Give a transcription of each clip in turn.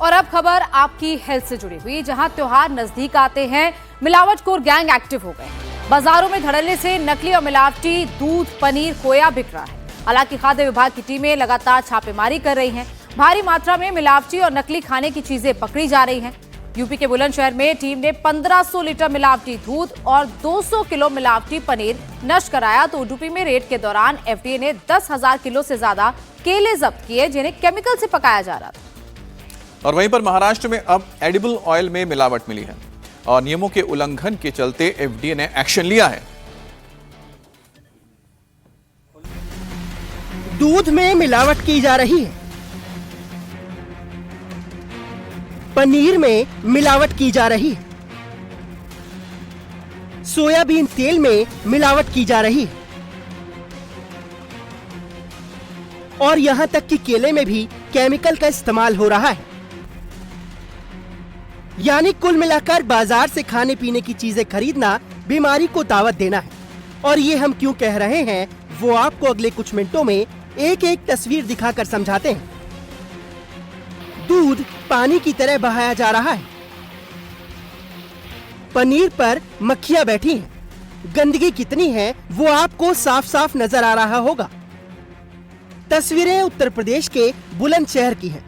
और अब खबर आपकी हेल्थ से जुड़ी हुई, जहां त्योहार नजदीक आते हैं, मिलावटखोर गैंग एक्टिव हो गए। बाजारों में धड़ल्ले से नकली और मिलावटी दूध, पनीर, खोया बिक रहा है। हालांकि खाद्य विभाग की टीमें लगातार छापेमारी कर रही हैं। भारी मात्रा में मिलावटी और नकली खाने की चीजें पकड़ी जा रही हैं। यूपी के बुलंदशहर में टीम ने 1500 लीटर मिलावटी दूध और 200 किलो मिलावटी पनीर नष्ट कराया। तो उडुपी में रेड के दौरान एफडीए ने 10,000 किलो से ज्यादा केले जब्त किए, जिन्हें केमिकल से पकाया जा रहा था। और वहीं पर महाराष्ट्र में अब एडिबल ऑयल में मिलावट मिली है और नियमों के उल्लंघन के चलते एफडीए ने एक्शन लिया है। दूध में मिलावट की जा रही है, पनीर में मिलावट की जा रही है, सोयाबीन तेल में मिलावट की जा रही है और यहां तक कि केले में भी केमिकल का इस्तेमाल हो रहा है। यानी कुल मिलाकर बाजार से खाने पीने की चीजें खरीदना बीमारी को दावत देना है। और ये हम क्यों कह रहे हैं वो आपको अगले कुछ मिनटों में एक एक तस्वीर दिखाकर समझाते हैं। दूध पानी की तरह बहाया जा रहा है, पनीर पर मक्खियां बैठी हैं, गंदगी कितनी है वो आपको साफ साफ नजर आ रहा होगा। तस्वीरें उत्तर प्रदेश के बुलंदशहर की हैं,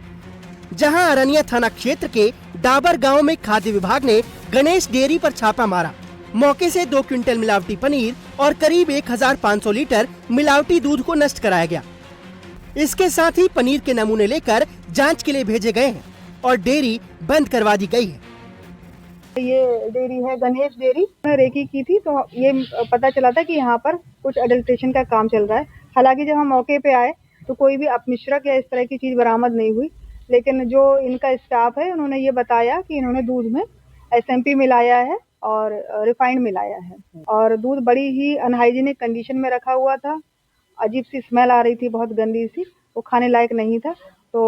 जहां अरनिया थाना क्षेत्र के डाबर गांव में खाद्य विभाग ने गणेश डेयरी पर छापा मारा। मौके से 2 क्विंटल मिलावटी पनीर और करीब 1500 लीटर मिलावटी दूध को नष्ट कराया गया। इसके साथ ही पनीर के नमूने लेकर जांच के लिए भेजे गए हैं और डेयरी बंद करवा दी गई है। ये डेयरी है गणेश डेयरी। मैं रेकी की थी तो ये पता चला था कि यहाँ पर कुछ अडल्ट्रेशन का काम चल रहा है। हालांकि जब हम मौके पे आए तो कोई भी अपमिश्रक या इस तरह की चीज बरामद नहीं हुई, लेकिन जो इनका स्टाफ है उन्होंने ये बताया कि इन्होंने दूध में एसएमपी मिलाया है और रिफाइंड मिलाया है और दूध बड़ी ही अनहाइजीनिक कंडीशन में रखा हुआ था। अजीब सी स्मेल आ रही थी, बहुत गंदी सी, वो खाने लायक नहीं था। तो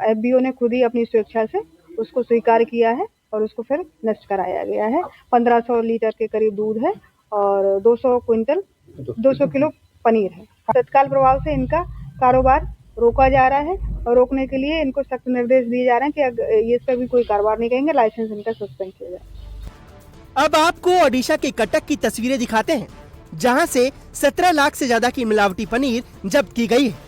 एफबीओ ने खुद ही अपनी स्वेच्छा से उसको स्वीकार किया है और उसको फिर नष्ट कराया गया है। 1500 लीटर के करीब दूध है और 200 किलो पनीर है। तत्काल प्रभाव से इनका कारोबार रोका जा रहा है और रोकने के लिए इनको सख्त निर्देश दिए जा रहे हैं कि ये इस पर भी कोई कारोबार नहीं करेंगे, लाइसेंस इनका सस्पेंड किया जाए। अब आपको ओडिशा के कटक की तस्वीरें दिखाते हैं, जहां से 17 लाख से ज्यादा की मिलावटी पनीर जब्त की गई है।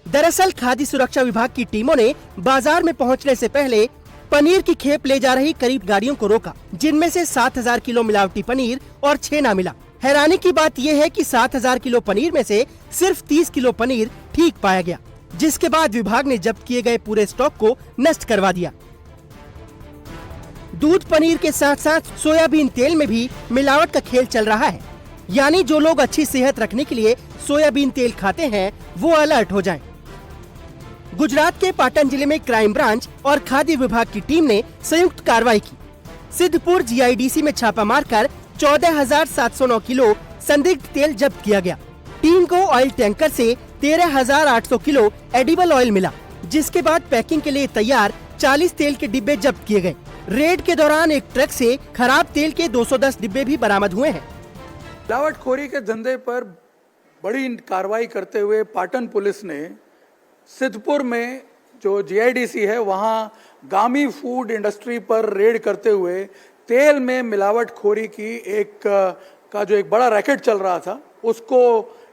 दरअसल खाद्य सुरक्षा विभाग की टीमों ने बाजार में पहुंचने से पहले पनीर की खेप ले जा रही करीब गाड़ियों को रोका, जिनमें से 7000 किलो मिलावटी पनीर और छेना मिला। हैरानी की बात यह है कि 7000 किलो पनीर में से सिर्फ 30 किलो पनीर ठीक पाया गया, जिसके बाद विभाग ने जब्त किए गए पूरे स्टॉक को नष्ट करवा दिया। दूध पनीर के साथ साथ सोयाबीन तेल में भी मिलावट का खेल चल रहा है। यानी जो लोग अच्छी सेहत रखने के लिए सोयाबीन तेल खाते हैं वो अलर्ट हो जाएं। गुजरात के पाटन जिले में क्राइम ब्रांच और खाद्य विभाग की टीम ने संयुक्त कार्रवाई की। सिद्धपुर जीआईडीसी में छापा मारकर 14,709 किलो संदिग्ध तेल जब्त किया गया। टीम को ऑयल टैंकर से 13,800 किलो एडिबल ऑयल मिला, जिसके बाद पैकिंग के लिए तैयार 40 तेल के डिब्बे जब्त किए गए। रेड के दौरान एक ट्रक से खराब तेल के 210 डिब्बे भी बरामद हुए हैं। मिलावटखोरी के धंधे पर बड़ी कार्रवाई करते हुए पाटन पुलिस ने सिद्धपुर में जो जीआईडीसी है वहाँ गामी फूड इंडस्ट्री पर रेड करते हुए तेल में मिलावटखोरी की एक बड़ा रैकेट चल रहा था, उसको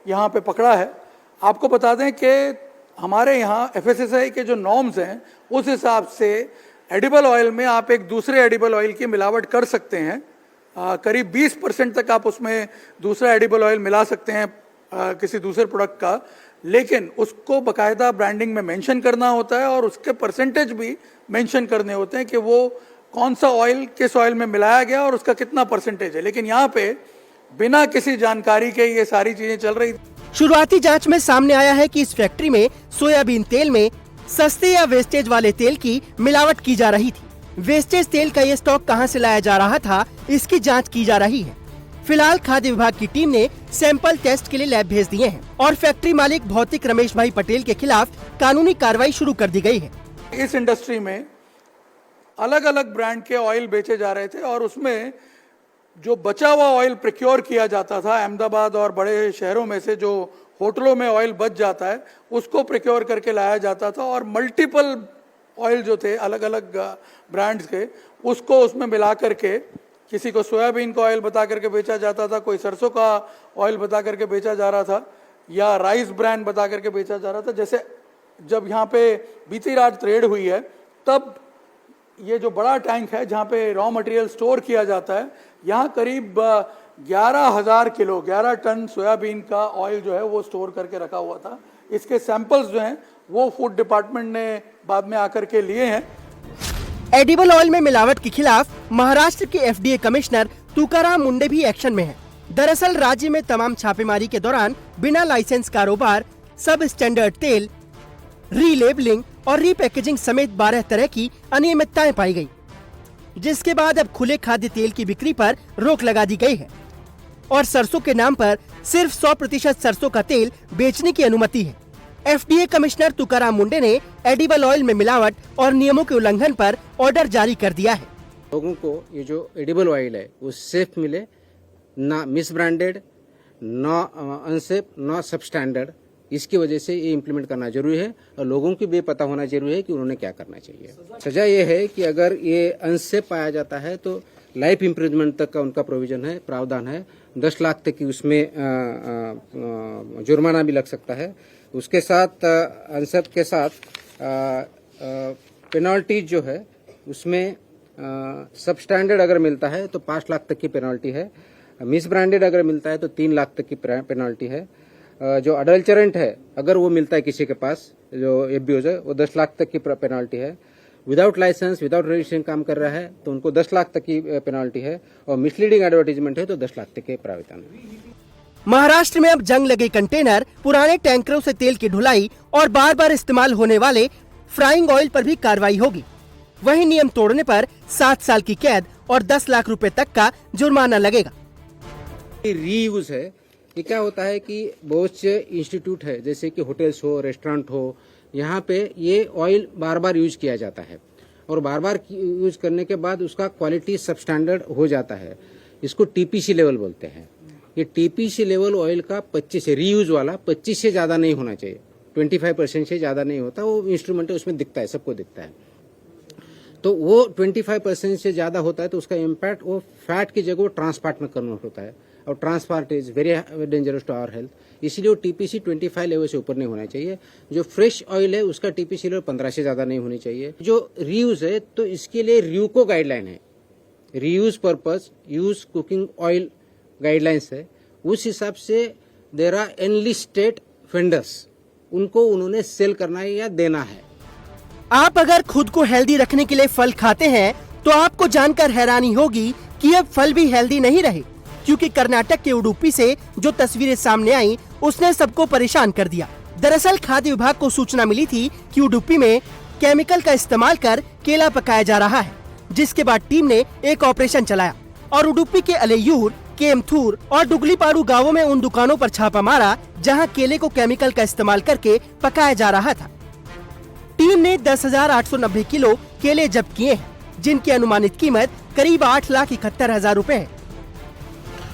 यहाँ पे पकड़ा है। आपको बता दें कि हमारे यहाँ एफएसएसआई के जो नॉर्म्स हैं उस हिसाब से एडिबल ऑयल में आप एक दूसरे एडिबल ऑयल की मिलावट कर सकते हैं। करीब 20% तक आप उसमें दूसरा एडिबल ऑयल मिला सकते हैं किसी दूसरे प्रोडक्ट का, लेकिन उसको बकायदा ब्रांडिंग में मेंशन करना होता है और उसके परसेंटेज भी मेंशन करने होते हैं कि वो कौन सा ऑयल किस ऑयल में मिलाया गया और उसका कितना परसेंटेज है। लेकिन यहाँ पे बिना किसी जानकारी के ये सारी चीजें चल रही। शुरुआती जांच में सामने आया है कि इस फैक्ट्री में सोयाबीन तेल में सस्ते या वेस्टेज वाले तेल की मिलावट की जा रही थी। वेस्टेज तेल का ये स्टॉक कहां से लाया जा रहा था, इसकी जांच की जा रही है। फिलहाल खाद्य विभाग की टीम ने सैंपल टेस्ट के लिए लैब भेज दिए हैं और फैक्ट्री मालिक भौतिक रमेश भाई पटेल के खिलाफ कानूनी कार्रवाई शुरू कर दी गई है। इस इंडस्ट्री में अलग अलग ब्रांड के ऑयल बेचे जा रहे थे और उसमें जो बचा हुआ ऑयल प्रिक्योर किया जाता था अहमदाबाद और बड़े शहरों में से, जो होटलों में ऑयल बच जाता है उसको प्रिक्योर करके लाया जाता था और मल्टीपल ऑयल जो थे अलग अलग ब्रांड्स के, उसको उसमें मिला करके किसी को सोयाबीन का ऑयल बता करके बेचा जाता था, कोई सरसों का ऑयल बता करके बेचा जा रहा था, या राइस ब्रांड बता करके बेचा जा रहा था। जैसे जब यहाँ पे बीती रात रेड हुई है, तब ये जो बड़ा टैंक है जहाँ पे रॉ मटेरियल स्टोर किया जाता है, यहाँ करीब 11,000 किलो 11 टन सोयाबीन का ऑयल जो है वो स्टोर करके रखा हुआ था। इसके सैंपल्स जो हैं वो फूड डिपार्टमेंट ने बाद में आकर के लिए हैं। एडिबल ऑयल में मिलावट के खिलाफ महाराष्ट्र के एफडीए कमिश्नर तुकाराम मुंडे भी एक्शन में हैं। दरअसल राज्य में तमाम छापेमारी के दौरान बिना लाइसेंस कारोबार, सब स्टैंडर्ड तेल, रीलेबलिंग और रीपैकेजिंग समेत 12 तरह की अनियमितताएं पाई गई, जिसके बाद अब खुले खाद्य तेल की बिक्री पर रोक लगा दी गई है और सरसों के नाम पर सिर्फ 100% सरसों का तेल बेचने की अनुमति है। एफडीए कमिश्नर तुकाराम मुंडे ने एडिबल ऑयल में मिलावट और नियमों के उल्लंघन पर ऑर्डर जारी कर दिया है। लोगों को ये जो एडिबल ऑयल है वो सेफ मिले, ना मिस ब्रांडेड, ना अनसेफ, ना सब स्टैंडर्ड। इसकी वजह से ये इम्प्लीमेंट करना जरूरी है और लोगों को भी पता होना जरूरी है कि उन्होंने क्या करना चाहिए। सजा ये है कि अगर ये अनसेफ पाया जाता है तो लाइफ इम्प्रिजमेंट तक का उनका प्रोविजन है, प्रावधान है। 10 लाख तक की उसमें जुर्माना भी लग सकता है। उसके साथ अनसेफ के साथ पेनल्टीज जो है उसमें सब स्टैंडर्ड अगर मिलता है तो 5 लाख तक की पेनल्टी है, मिस ब्रांडेड अगर मिलता है तो 3 लाख तक की पेनल्टी है। जो अडल्चरेंट है अगर वो मिलता है किसी के पास, जो एब्यूज है, वो 10 लाख तक की पेनल्टी है। विदाउट लाइसेंस, विदाउट रजिस्ट्रेशन काम कर रहा है तो उनको 10 लाख तक की पेनल्टी है और मिसलीडिंग एडवर्टीजमेंट है तो 10 लाख तक के प्रावधान है। महाराष्ट्र में अब जंग लगे कंटेनर, पुराने टैंकरों से तेल की ढुलाई और बार बार इस्तेमाल होने वाले फ्राइंग ऑयल पर भी कार्रवाई होगी। वहीं नियम तोड़ने पर 7 साल की कैद और 10 लाख रुपए तक का जुर्माना लगेगा। रीयूज है, ये क्या होता है कि बहुत से इंस्टीट्यूट है जैसे कि होटल्स हो, रेस्टोरेंट हो, यहाँ पे ये ऑयल बार बार यूज किया जाता है और बार बार यूज करने के बाद उसका क्वालिटी सब स्टैंडर्ड हो जाता है। इसको टीपीसी लेवल बोलते हैं। ये टीपीसी लेवल ऑयल का 25 से रीयूज वाला 25 से ज्यादा नहीं होना चाहिए, 25% से ज्यादा नहीं होता। वो इंस्ट्रूमेंट है उसमें दिखता है, सबको दिखता है। तो वो 25% से ज्यादा होता है तो उसका इम्पैक्ट वो फैट की जगह ट्रांसफैट में कन्वर्ट होता है और trans fat is very dangerous to our health. इसलिए वो टीपीसी 25 लेवल से ऊपर नहीं होना चाहिए। जो फ्रेश ऑयल है उसका टीपीसी लेवल 15 से ज्यादा नहीं होनी चाहिए। जो रीयूज है तो इसके लिए र्यूको गाइडलाइन है, reuse purpose use cooking oil guidelines है। उस हिसाब से देयर आर एनलिस्टेड वेंडर्स, उनको उन्होंने सेल करना है या देना है। आप अगर खुद को हेल्दी रखने के लिए फल खाते हैं तो आपको जानकर हैरानी होगी कि अब फल भी हेल्दी नहीं रहे, क्योंकि कर्नाटक के उडुपी से जो तस्वीरें सामने आई उसने सबको परेशान कर दिया। दरअसल खाद्य विभाग को सूचना मिली थी कि उडुपी में केमिकल का इस्तेमाल कर केला पकाया जा रहा है, जिसके बाद टीम ने एक ऑपरेशन चलाया और उडुपी के अलेयूर, केमथूर और डुगलीपाड़ू गांवों में उन दुकानों पर छापा मारा जहां केले को केमिकल का इस्तेमाल करके पकाया जा रहा था। टीम ने 10,890 किलो केले जब्त किए हैं, जिनकी अनुमानित कीमत करीब 8,71,000 रुपए है।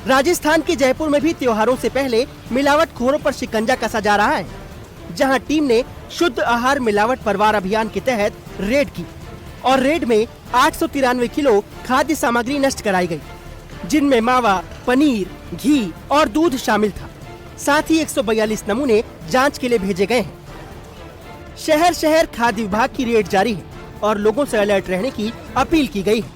राजस्थान के जयपुर में भी त्योहारों से पहले मिलावटखोरों पर शिकंजा कसा जा रहा है, जहां टीम ने शुद्ध आहार मिलावट परवार अभियान के तहत रेड की और रेड में 893 किलो खाद्य सामग्री नष्ट कराई गई, जिनमें मावा, पनीर, घी और दूध शामिल था। साथ ही 142 नमूने जांच के लिए भेजे गए हैं। शहर शहर खाद्य विभाग की रेड जारी है और लोगों से अलर्ट रहने की अपील की गई है।